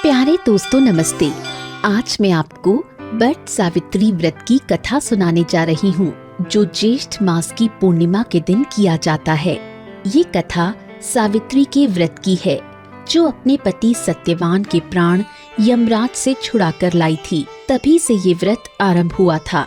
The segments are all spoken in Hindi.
प्यारे दोस्तों नमस्ते। आज मैं आपको वट सावित्री व्रत की कथा सुनाने जा रही हूँ, जो ज्येष्ठ मास की पूर्णिमा के दिन किया जाता है। ये कथा सावित्री के व्रत की है, जो अपने पति सत्यवान के प्राण यमराज से छुड़ा कर लाई थी। तभी से ये व्रत आरंभ हुआ था।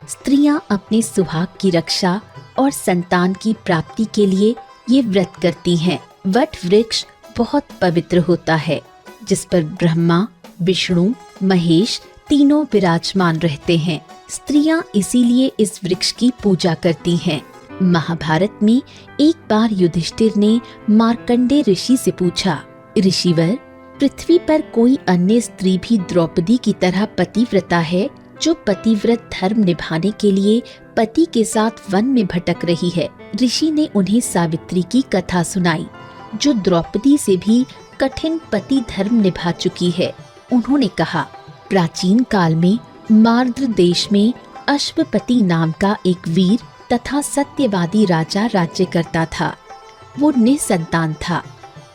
स्त्रियां अपने सुहाग की रक्षा और संतान की प्राप्ति के लिए ये व्रत करती हैं। वट वृक्ष बहुत पवित्र होता है, जिस पर ब्रह्मा, विष्णु, महेश तीनों विराजमान रहते हैं। स्त्रियां इसीलिए इस वृक्ष की पूजा करती हैं। महाभारत में एक बार युधिष्ठिर ने मार्कंडेय ऋषि से पूछा, ऋषिवर, पृथ्वी पर कोई अन्य स्त्री भी द्रौपदी की तरह पतिव्रता है, जो पतिव्रत धर्म निभाने के लिए पति के साथ वन में भटक रही है? ऋषि ने उन्हें सावित्री की कथा सुनाई, जो द्रौपदी से भी कठिन पति धर्म निभा चुकी है। उन्होंने कहा, प्राचीन काल में मार्द्र देश में अश्वपति नाम का एक वीर तथा सत्यवादी राजा राज्य करता था। वो निसंतान था।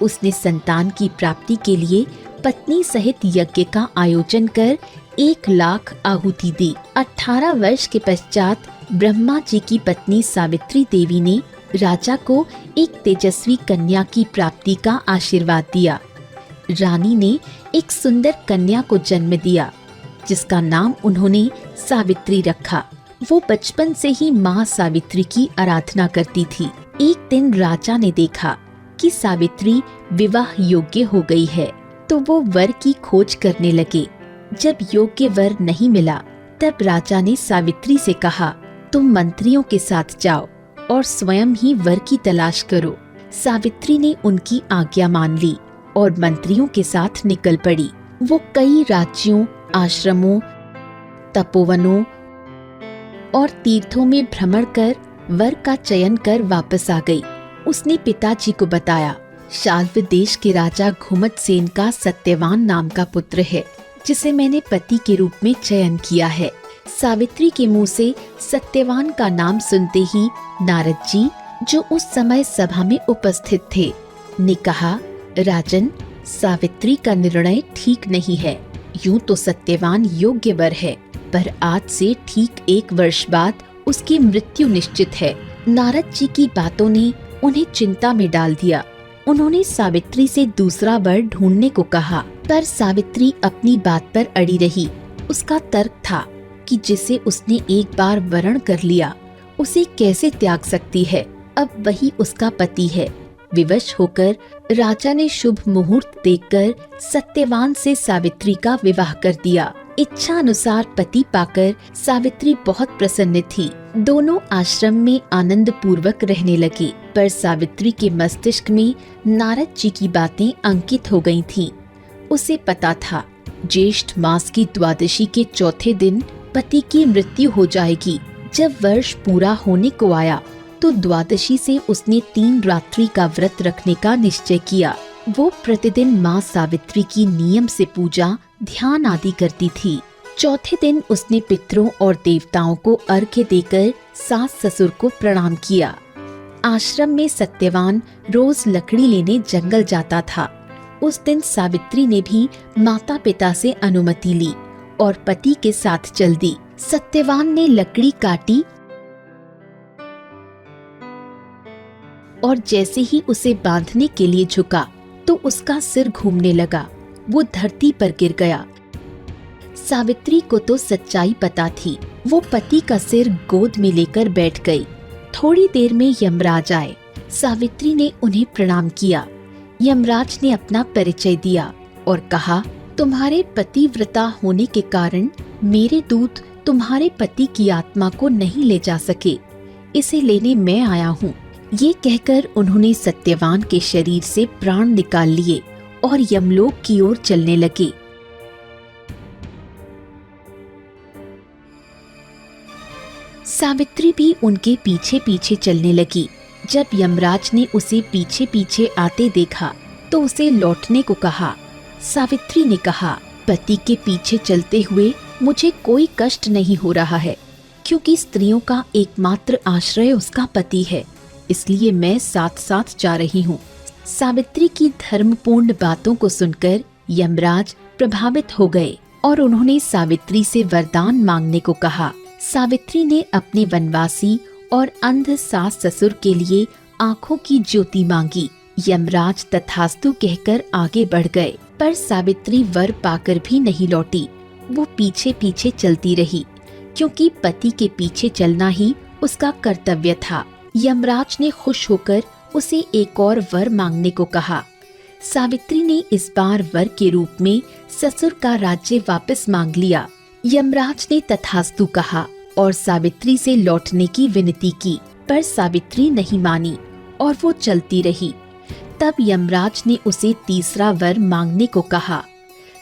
उसने संतान की प्राप्ति के लिए पत्नी सहित यज्ञ का आयोजन कर 1,00,000 आहुति दी। 18 वर्ष के पश्चात ब्रह्मा जी की पत्नी सावित्री देवी ने राजा को एक तेजस्वी कन्या की प्राप्ति का आशीर्वाद दिया। रानी ने एक सुंदर कन्या को जन्म दिया, जिसका नाम उन्होंने सावित्री रखा। वो बचपन से ही माँ सावित्री की आराधना करती थी। एक दिन राजा ने देखा कि सावित्री विवाह योग्य हो गई है, तो वो वर की खोज करने लगे। जब योग्य वर नहीं मिला, तब राजा ने सावित्री से कहा, तुम मंत्रियों के साथ जाओ और स्वयं ही वर की तलाश करो। सावित्री ने उनकी आज्ञा मान ली और मंत्रियों के साथ निकल पड़ी। वो कई राज्यों, आश्रमों, तपोवनों और तीर्थों में भ्रमण कर वर का चयन कर वापस आ गई। उसने पिताजी को बताया, शाल्व देश के राजा घुमतसेन का सत्यवान नाम का पुत्र है, जिसे मैंने पति के रूप में चयन किया है। सावित्री के मुंह से सत्यवान का नाम सुनते ही नारद जी, जो उस समय सभा में उपस्थित थे, ने कहा, राजन, सावित्री का निर्णय ठीक नहीं है। यूं तो सत्यवान योग्य वर है, पर आज से ठीक 1 वर्ष बाद उसकी मृत्यु निश्चित है। नारद जी की बातों ने उन्हें चिंता में डाल दिया। उन्होंने सावित्री से दूसरा वर ढूंढने को कहा, पर सावित्री अपनी बात पर अड़ी रही। उसका तर्क था कि जिसे उसने एक बार वरण कर लिया, उसे कैसे त्याग सकती है। अब वही उसका पति है। विवश होकर राजा ने शुभ मुहूर्त देखकर सत्यवान से सावित्री का विवाह कर दिया। इच्छा अनुसार पति पाकर सावित्री बहुत प्रसन्न थी। दोनों आश्रम में आनंद पूर्वक रहने लगे, पर सावित्री के मस्तिष्क में नारद जी की बातें अंकित हो गई थीं। उसे पता था, ज्येष्ठ मास की द्वादशी के चौथे दिन पति की मृत्यु हो जाएगी। जब वर्ष पूरा होने को आया, तो द्वादशी से उसने 3 रात्रि का व्रत रखने का निश्चय किया। वो प्रतिदिन माँ सावित्री की नियम से पूजा, ध्यान आदि करती थी। चौथे दिन उसने पितरों और देवताओं को अर्घ्य देकर सास ससुर को प्रणाम किया। आश्रम में सत्यवान रोज लकड़ी लेने जंगल जाता था। उस दिन सावित्री ने भी माता पिता से अनुमति ली और पति के साथ चल दी। सत्यवान ने लकड़ी काटी और जैसे ही उसे बांधने के लिए झुका, तो उसका सिर घूमने लगा। वो धरती पर गिर गया। सावित्री को तो सच्चाई पता थी। वो पति का सिर गोद में लेकर बैठ गई। थोड़ी देर में यमराज आए। सावित्री ने उन्हें प्रणाम किया। यमराज ने अपना परिचय दिया और कहा, तुम्हारे पतिव्रता होने के कारण मेरे दूत तुम्हारे पति की आत्मा को नहीं ले जा सके। इसे लेने मैं आया हूँ। ये कहकर उन्होंने सत्यवान के शरीर से प्राण निकाल लिए और यमलोक की ओर चलने लगे। सावित्री भी उनके पीछे पीछे चलने लगी। जब यमराज ने उसे पीछे पीछे आते देखा, तो उसे लौटने को कहा। सावित्री ने कहा, पति के पीछे चलते हुए मुझे कोई कष्ट नहीं हो रहा है, क्योंकि स्त्रियों का एकमात्र आश्रय उसका पति है। इसलिए मैं साथ साथ जा रही हूँ। सावित्री की धर्मपूर्ण बातों को सुनकर यमराज प्रभावित हो गए और उन्होंने सावित्री से वरदान मांगने को कहा। सावित्री ने अपने वनवासी और अंध सास ससुर के लिए आँखों की ज्योति मांगी। यमराज तथास्तु कहकर आगे बढ़ गए, पर सावित्री वर पाकर भी नहीं लौटी। वो पीछे पीछे चलती रही, क्योंकि पति के पीछे चलना ही उसका कर्तव्य था। यमराज ने खुश होकर उसे एक और वर मांगने को कहा। सावित्री ने इस बार वर के रूप में ससुर का राज्य वापस मांग लिया। यमराज ने तथास्तु कहा और सावित्री से लौटने की विनती की, पर सावित्री नहीं मानी और वो चलती रही। तब यमराज ने उसे तीसरा वर मांगने को कहा।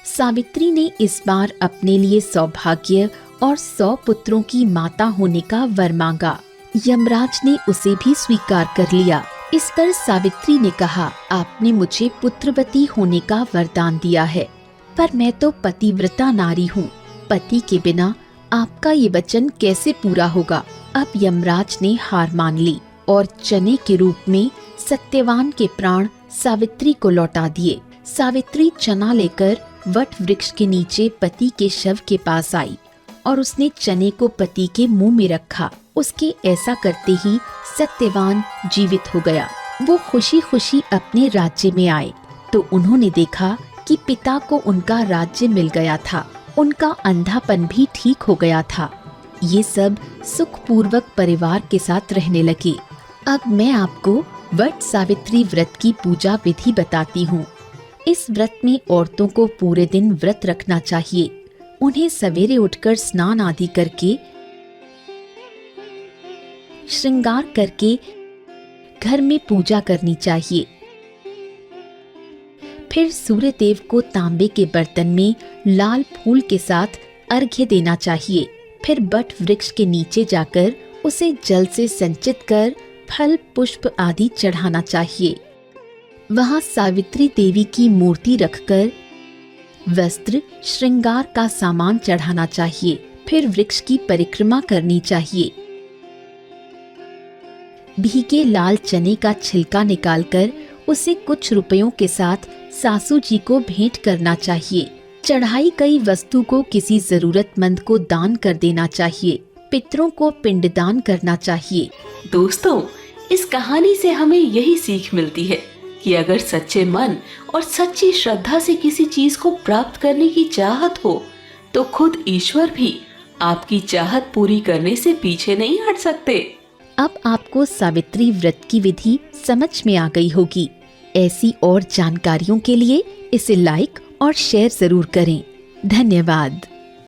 सावित्री ने इस बार अपने लिए सौभाग्य और 100 पुत्रों की माता होने का वर मांगा। यमराज ने उसे भी स्वीकार कर लिया। इस पर सावित्री ने कहा, आपने मुझे पुत्रवती होने का वरदान दिया है, पर मैं तो पतिव्रता नारी हूँ। पति के बिना आपका ये वचन कैसे पूरा होगा। अब यमराज ने हार मान ली और चने के रूप में सत्यवान के प्राण सावित्री को लौटा दिए। सावित्री चना लेकर वट वृक्ष के नीचे पति के शव के पास आई और उसने चने को पति के मुंह में रखा। उसके ऐसा करते ही सत्यवान जीवित हो गया। वो खुशी खुशी अपने राज्य में आए तो उन्होंने देखा कि पिता को उनका राज्य मिल गया था। उनका अंधापन भी ठीक हो गया था। ये सब सुखपूर्वक परिवार के साथ रहने लगे। अब मैं आपको वट सावित्री व्रत की पूजा विधि बताती हूँ। इस व्रत में औरतों को पूरे दिन व्रत रखना चाहिए। उन्हें सवेरे उठकर स्नान आदि करके, श्रृंगार करके घर में पूजा करनी चाहिए। फिर सूर्य देव को तांबे के बर्तन में लाल फूल के साथ अर्घ्य देना चाहिए। फिर बट वृक्ष के नीचे जाकर उसे जल से संचित कर फल पुष्प आदि चढ़ाना चाहिए। वहां सावित्री देवी की मूर्ति रखकर वस्त्र श्रृंगार का सामान चढ़ाना चाहिए। फिर वृक्ष की परिक्रमा करनी चाहिए। भीगे लाल चने का छिलका निकालकर उसे कुछ रुपयों के साथ सासू जी को भेंट करना चाहिए। चढ़ाई गई वस्तु को किसी जरूरतमंद को दान कर देना चाहिए। पितरों को पिंडदान करना चाहिए। दोस्तों, इस कहानी से हमें यही सीख मिलती है कि अगर सच्चे मन और सच्ची श्रद्धा से किसी चीज को प्राप्त करने की चाहत हो तो खुद ईश्वर भी आपकी चाहत पूरी करने से पीछे नहीं हट सकते। अब आपको सावित्री व्रत की विधि समझ में आ गई होगी। ऐसी और जानकारियों के लिए इसे लाइक और शेयर जरूर करें। धन्यवाद।